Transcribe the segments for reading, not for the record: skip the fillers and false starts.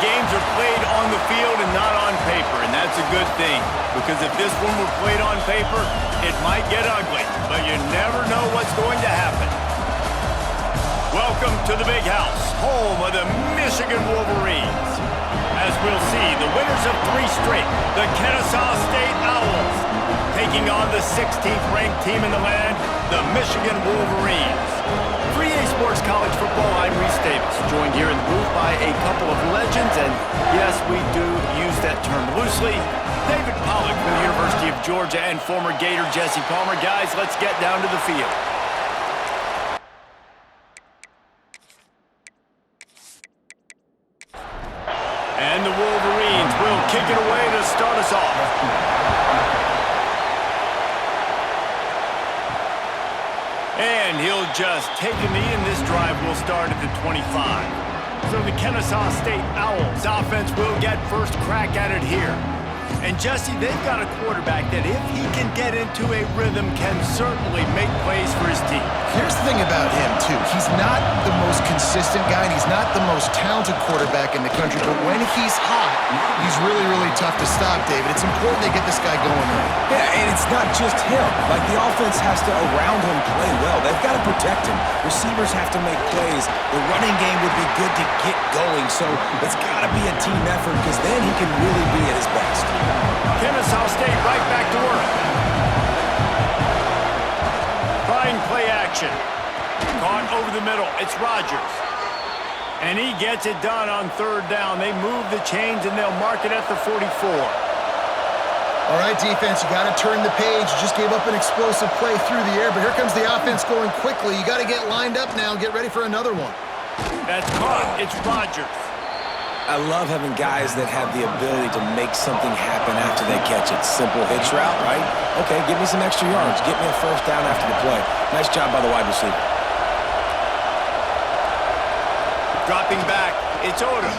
games are played on the field and not on paper, and that's a good thing. Because if this one were played on paper, it might get ugly, but you never know what's going to happen. Welcome to the Big House, home of the Michigan Wolverines. As we'll see, the winners of 3 straight, the Kennesaw State Owls, taking on the 16th ranked team in the land, the Michigan Wolverines. 3A Sports College Football, I'm Reese Davis, joined here in the booth by a couple of legends, and yes, we do use that term loosely. David Pollack from the University of Georgia and former Gator Jesse Palmer. Guys, let's get down to the field. And the Wolverines will kick it away to start us off. And he'll just take a knee, and this drive will start at the 25. So the Kennesaw State Owls offense will get first crack at it here. And Jesse, they've got a quarterback that if he can get into a rhythm can certainly make plays for his team. Here's the thing about him, too. He's not the most consistent guy, and he's not the most talented quarterback in the country, but when he's hot, he's really, really tough to stop, David. It's important they get this guy going right. Yeah, and it's not just him. Like, the offense has to, around him, play well. They've got to protect him. Receivers have to make plays. The running game would be good to get going, so it's got to be a team effort because then he can really be at his best. Kennesaw State right back to work. Trying play action. Caught over the middle. It's Rogers. And he gets it done on 3rd down. They move the chains, and they'll mark it at the 44. All right, defense, you got to turn the page. You just gave up an explosive play through the air, but here comes the offense going quickly. You got to get lined up now and get ready for another one. That's caught. It's Rogers. I love having guys that have the ability to make something happen after they catch it. Simple hitch route, right? Okay, give me some extra yards. Get me a 1st down after the play. Nice job by the wide receiver. Dropping back, it's Odom.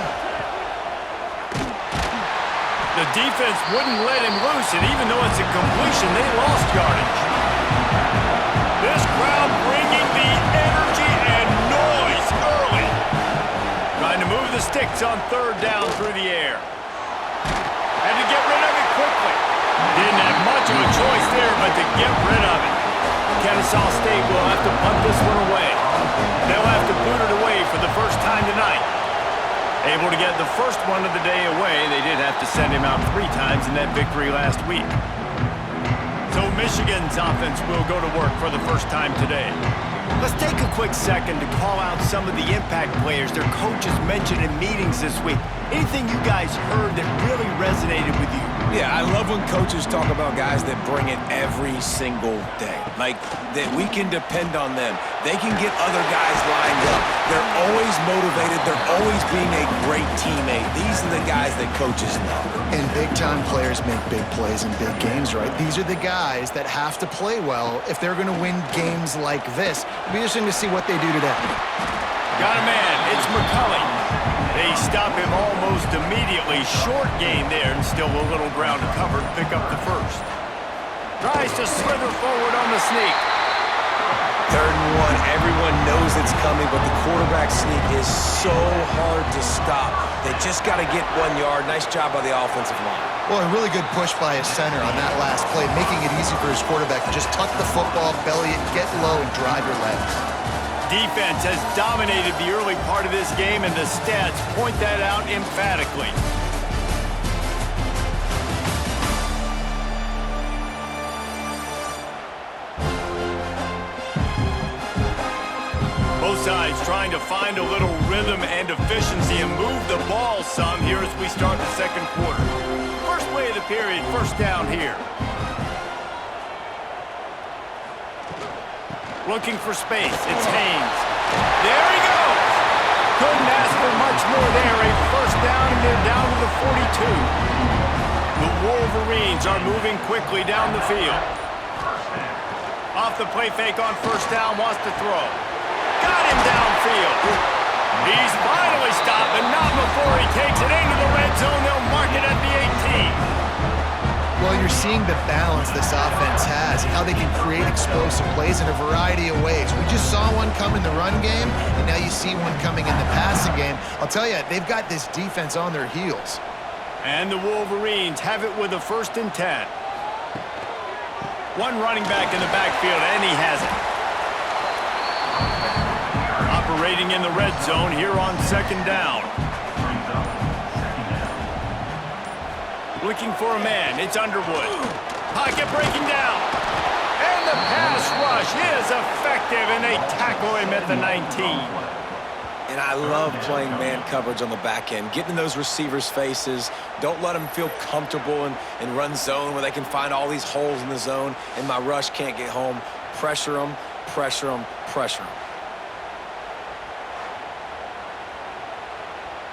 The defense wouldn't let him loose, and even though it's a completion, they lost yardage. This crowd bringing the energy and noise early. Trying to move the sticks on 3rd down through the air. Had to get rid of it quickly. Didn't have much of a choice there, but to get rid of it. Kennesaw State will have to punt this one away. They'll have to boot it away for the first time tonight. Able to get the first one of the day away. They did have to send him out 3 times in that victory last week. So Michigan's offense will go to work for the first time today. Let's take a quick second to call out some of the impact players their coaches mentioned in meetings this week. Anything you guys heard that really resonated with you? Yeah, I love when coaches talk about guys that bring it every single day. Like, that we can depend on them. They can get other guys lined up. They're always motivated. They're always being a great teammate. These are the guys that coaches love. And big-time players make big plays in big games, right? These are the guys that have to play well if they're going to win games like this. It'll be interesting to see what they do today. Got a man. It's McCulley. They stop him almost immediately. Short gain there, and still a little ground to cover to pick up the first. Tries to slither forward on the sneak. 3rd and 1. Everyone knows it's coming, but the quarterback sneak is so hard to stop. They just got to get 1 yard. Nice job by the offensive line. Well, a really good push by his center on that last play, making it easy for his quarterback to just tuck the football, belly it, get low, and drive your legs. Defense has dominated the early part of this game, and the stats point that out emphatically. Both sides trying to find a little rhythm and efficiency and move the ball some here as we start the 2nd quarter. First play of the period, 1st down here. Looking for space, it's Haynes. There he goes! Couldn't ask for much more there. A 1st down, and they're down to the 42. The Wolverines are moving quickly down the field. Off the play fake on 1st down, wants to throw. Got him downfield. He's finally stopped, but not before he takes it into the red zone. They'll mark it at the 18. Well, you're seeing the balance this offense has and how they can create explosive plays in a variety of ways. We just saw one come in the run game, and now you see one coming in the passing game. I'll tell you, they've got this defense on their heels. And the Wolverines have it with a 1st and 10. One running back in the backfield, and he has it. Operating in the red zone here on 2nd down. Looking for a man. It's Underwood. Pocket breaking down. And the pass rush is effective, and they tackle him at the 19. And I love playing man coverage on the back end, getting in those receivers' faces. Don't let them feel comfortable in run zone where they can find all these holes in the zone and my rush can't get home. Pressure them, pressure them, pressure them.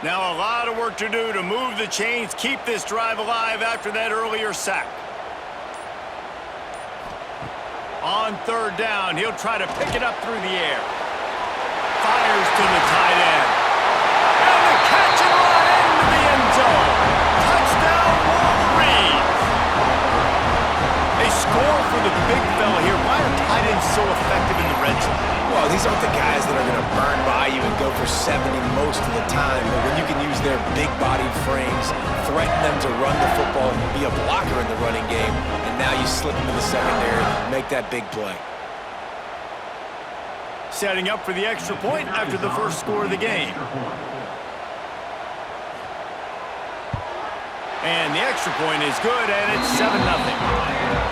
Now a lot of work to do to move the chains, keep this drive alive after that earlier sack. On 3rd down, he'll try to pick it up through the air. Fires to the tight end. And the catch and run into the end zone. Touchdown, Wolverines. They score for the big fella here. Why are tight ends so effective in the red zone? Well, these aren't the guys that are going to burn by you and go for 70 most of the time, but when you can use their big-bodied frames, threaten them to run the football and be a blocker in the running game, and now you slip them in the secondary, make that big play. Setting up for the extra point after the first score of the game. And the extra point is good, and it's 7-0.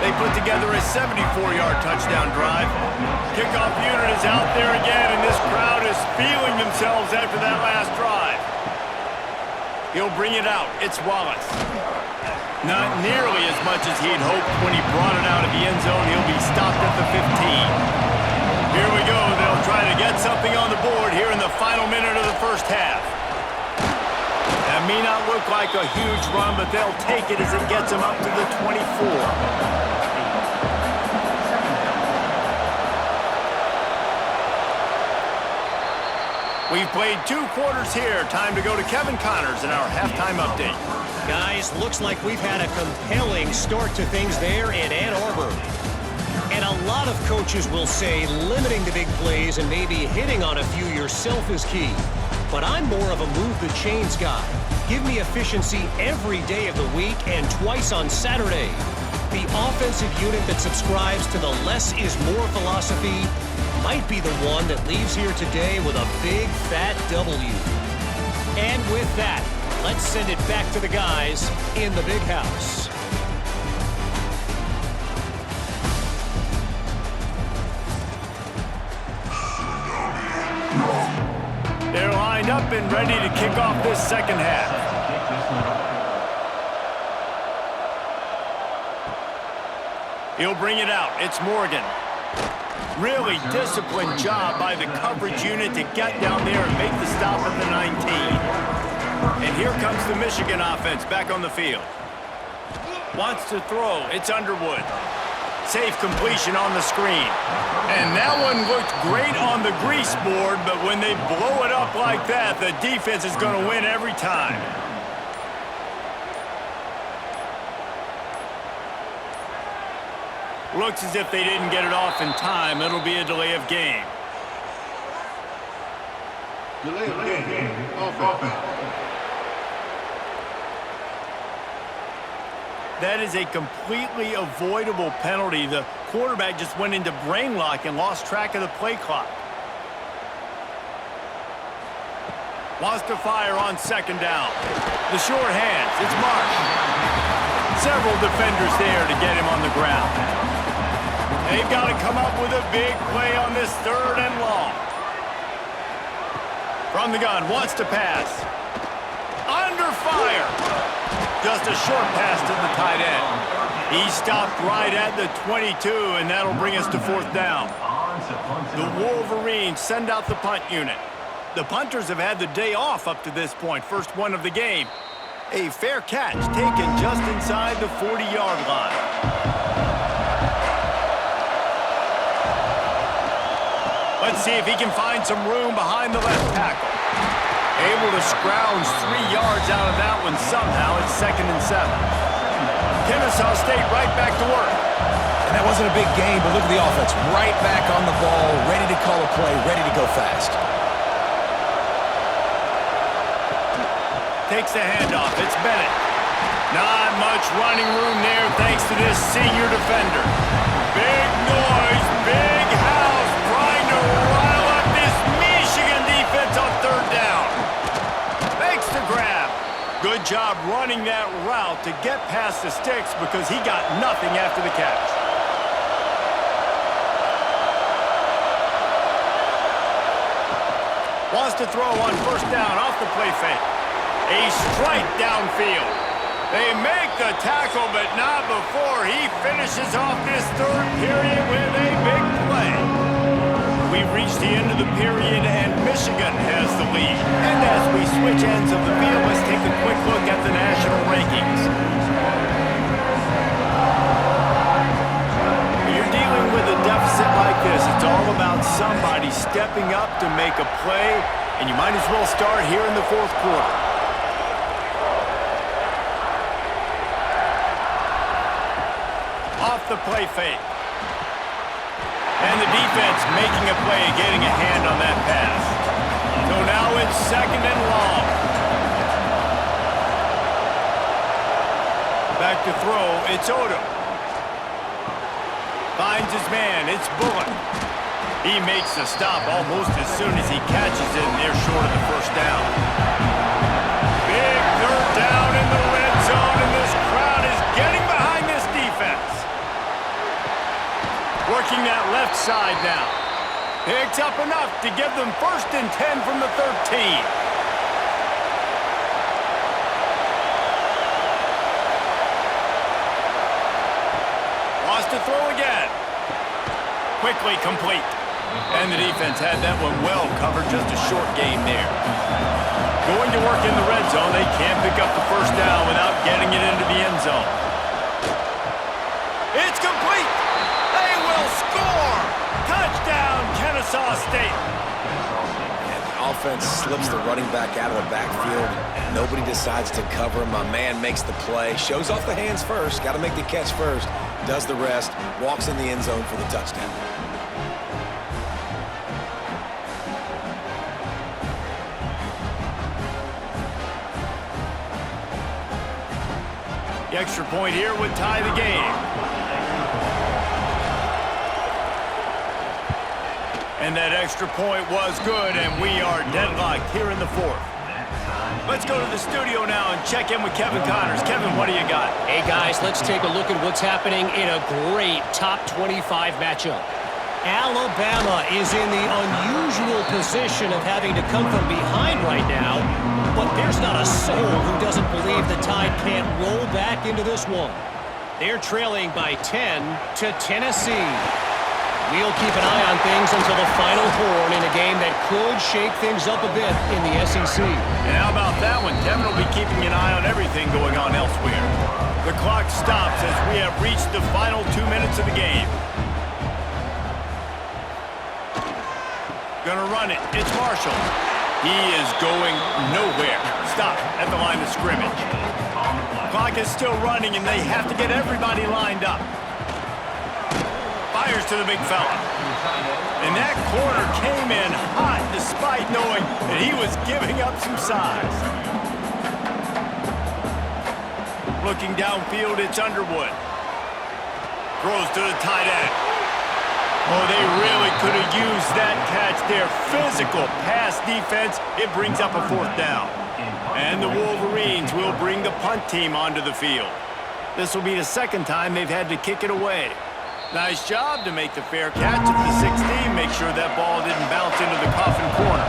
They put together a 74-yard touchdown drive. Kickoff unit is out there again, and this crowd is feeling themselves after that last drive. He'll bring it out. It's Wallace. Not nearly as much as he'd hoped when he brought it out of the end zone. He'll be stopped at the 15. Here we go. They'll try to get something on the board here in the final minute of the first half. That may not look like a huge run, but they'll take it as it gets them up to the 24. We've played 2 quarters here. Time to go to Kevin Connors in our halftime update. Guys, looks like we've had a compelling start to things there in Ann Arbor. And a lot of coaches will say limiting the big plays and maybe hitting on a few yourself is key. But I'm more of a move the chains guy. Give me efficiency every day of the week and twice on Saturday. The offensive unit that subscribes to the less is more philosophy might be the one that leaves here today with a big fat W. And with that, let's send it back to the guys in the big house. They're lined up and ready to kick off this second half. He'll bring it out. It's Morgan. Really disciplined job by the coverage unit to get down there and make the stop at the 19. And here comes the Michigan offense back on the field. Wants to throw. It's Underwood. Safe completion on the screen. And that one looked great on the grease board, but when they blow it up like that, the defense is going to win every time. Looks as if they didn't get it off in time. It'll be a delay of game. Delay of game. Offense. That is a completely avoidable penalty. The quarterback just went into brain lock and lost track of the play clock. Wants to fire on 2nd down. The short hands. It's Marsh. Several defenders there to get him on the ground. They've got to come up with a big play on this 3rd and long. From the gun, wants to pass. Under fire. Just a short pass to the tight end. He stopped right at the 22, and that'll bring us to 4th down. The Wolverines send out the punt unit. The punters have had the day off up to this point. First one of the game. A fair catch taken just inside the 40-yard line. Let's see if he can find some room behind the left tackle. Able to scrounge 3 yards out of that one somehow. It's 2nd and 7. Kennesaw State right back to work. And that wasn't a big game, but look at the offense. Right back on the ball, ready to call a play, ready to go fast. Takes the handoff. It's Bennett. Not much running room there thanks to this senior defender. Big noise, big house, trying to rile up this Michigan defense on third down. Makes the grab. Good job running that route to get past the sticks because he got nothing after the catch. Wants to throw on first down off the play fake. A strike downfield. They make the tackle, but not before he finishes off this third period with a big play. We've reached the end of the period, and Michigan has the lead. And as we switch ends of the field, let's take a quick look at the national rankings. When you're dealing with a deficit like this, it's all about somebody stepping up to make a play, and you might as well start here in the fourth quarter. Off the play fake. And the defense making a play, getting a hand on that pass. So now it's second and long. Back to throw, it's Odom. Finds his man, it's Bullock. He makes the stop almost as soon as he catches it, and they're short of the first down. Big third down in the red zone, and this crowd is getting behind this defense. Working that left side now. Picks up enough to give them 1st and 10 from the 13. Lost to throw again. Quickly complete. And the defense had that one well covered, just a short game there. Going to work in the red zone, they can't pick up the first down without getting it into the end zone. It's complete. They will score! Touchdown, Kennesaw State! And the offense slips the running back out of the backfield. Nobody decides to cover him. My man makes the play. Shows off the hands first. Got to make the catch first. Does the rest. Walks in the end zone for the touchdown. The extra point here would tie the game. And that extra point was good, and we are deadlocked here in the fourth. Let's go to the studio now and check in with Kevin Connors. Kevin, what do you got? Hey, guys, let's take a look at what's happening in a great top 25 matchup. Alabama is in the unusual position of having to come from behind right now, but there's not a soul who doesn't believe the Tide can't roll back into this one. They're trailing by 10 to Tennessee. We'll keep an eye on things until the final horn in a game that could shake things up a bit in the SEC. And how about that one? Kevin will be keeping an eye on everything going on elsewhere. The clock stops as we have reached the final 2 minutes of the game. Gonna run it. It's Marshall. He is going nowhere. Stop at the line of scrimmage. Clock is still running, and they have to get everybody lined up. Fires to the big fella. And that corner came in hot despite knowing that he was giving up some size. Looking downfield, it's Underwood. Throws to the tight end. Oh, they really could have used that catch there. Physical pass defense. It brings up a fourth down. And the Wolverines will bring the punt team onto the field. This will be the second time they've had to kick it away. Nice job to make the fair catch at the 16. Make sure that ball didn't bounce into the coffin corner.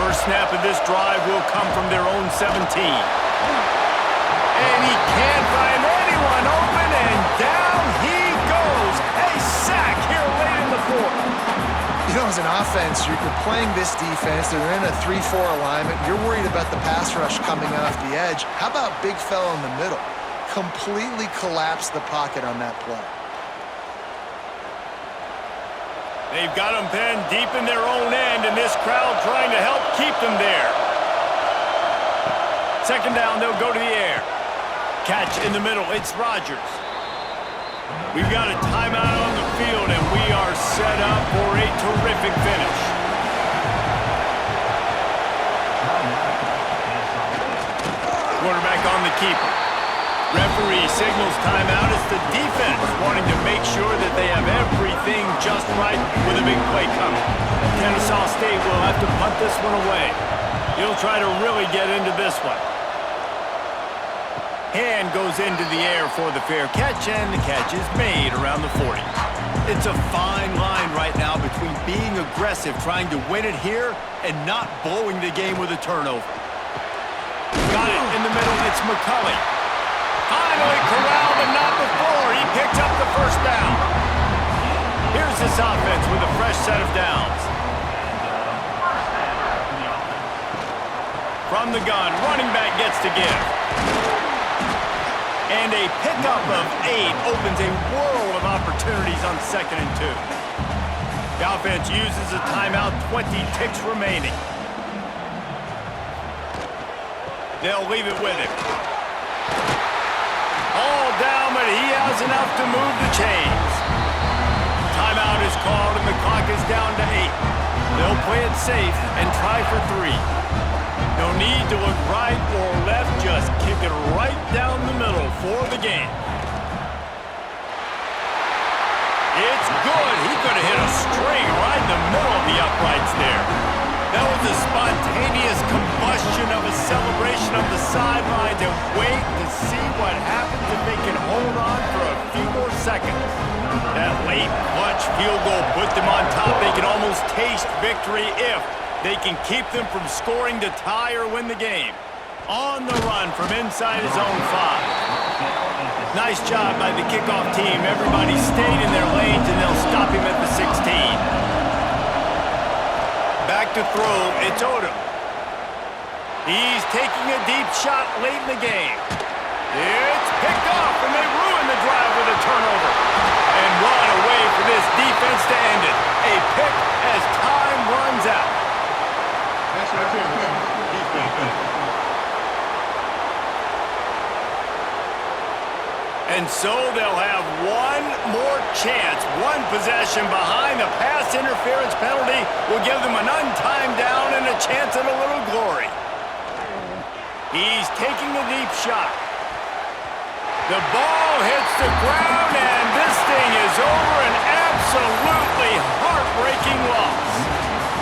First snap of this drive will come from their own 17. And he can't find anyone open, and down he goes. A sack here late in the fourth. You know, as an offense, you're playing this defense. They're in a 3-4 alignment. You're worried about the pass rush coming off the edge. How about big fella in the middle? Completely collapsed the pocket on that play. They've got them pinned deep in their own end, and this crowd trying to help keep them there. Second down, they'll go to the air. catch in the middle. It's Rodgers. We've got a timeout on the field, and we are set up for a terrific finish. Quarterback on the keeper. Referee signals timeout. It's the defense wanting to make sure that they have everything just right with a big play coming. Kennesaw State will have to punt this one away. He'll try to really get into this one. Hand goes into the air for the fair catch, and the catch is made around the 40. It's a fine line right now between being aggressive, trying to win it here, and not blowing the game with a turnover. Got it in the middle. It's McCulley. Finally corralled, but not before. He picks up the first down. Here's this offense with a fresh set of downs. From the gun, running back gets to give. And a pickup of 8 opens a world of opportunities on 2nd and 2. The offense uses a timeout, 20 ticks remaining. They'll leave it with him. All down, but he has enough to move the chains. Timeout is called, and the clock is down to 8. They'll play it safe and try for 3. No need to look right or left, just kick it right down the middle for the game. It's good. He could have hit a string right in the middle of the uprights there. That was a spontaneous combustion of a celebration of the sidelines, and wait to see what happens if they can hold on for a few more seconds. That late clutch field goal put them on top. They can almost taste victory if they can keep them from scoring to tie or win the game. On the run from inside his own 5. Nice job by the kickoff team. Everybody stayed in their lanes, and they'll stop him at the 16. Back to throw, it's Odom. He's taking a deep shot late in the game. It's picked off, and they ruin the drive with a turnover. And run away for this defense to end it. A pick as time runs out. That's right here. Defense. And so they'll have one more chance. One possession behind. The pass interference penalty will give them an untimed down and a chance at a little glory. He's taking a deep shot. The ball hits the ground, and this thing is over. An absolutely heartbreaking loss.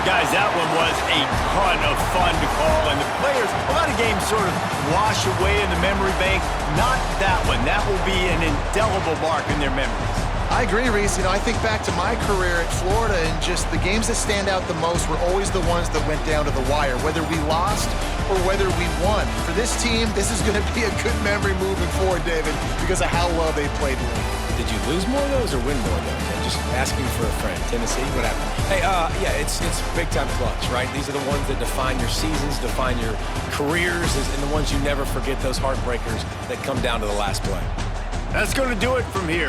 Guys, that one was a ton of fun to call, and the players, a lot of games sort of wash away in the memory bank. Not that one. That will be an indelible mark in their memories. I agree, Reese. I think back to my career at Florida, and just the games that stand out the most were always the ones that went down to the wire, whether we lost or whether we won. For this team, this is going to be a good memory moving forward, David, because of how well they played late. Did you lose more of those or win more of those? I'm just asking for a friend. Tennessee, what happened? Hey, yeah, it's big-time clutch, right? These are the ones that define your seasons, define your careers, and the ones you never forget, those heartbreakers that come down to the last play. That's going to do it from here.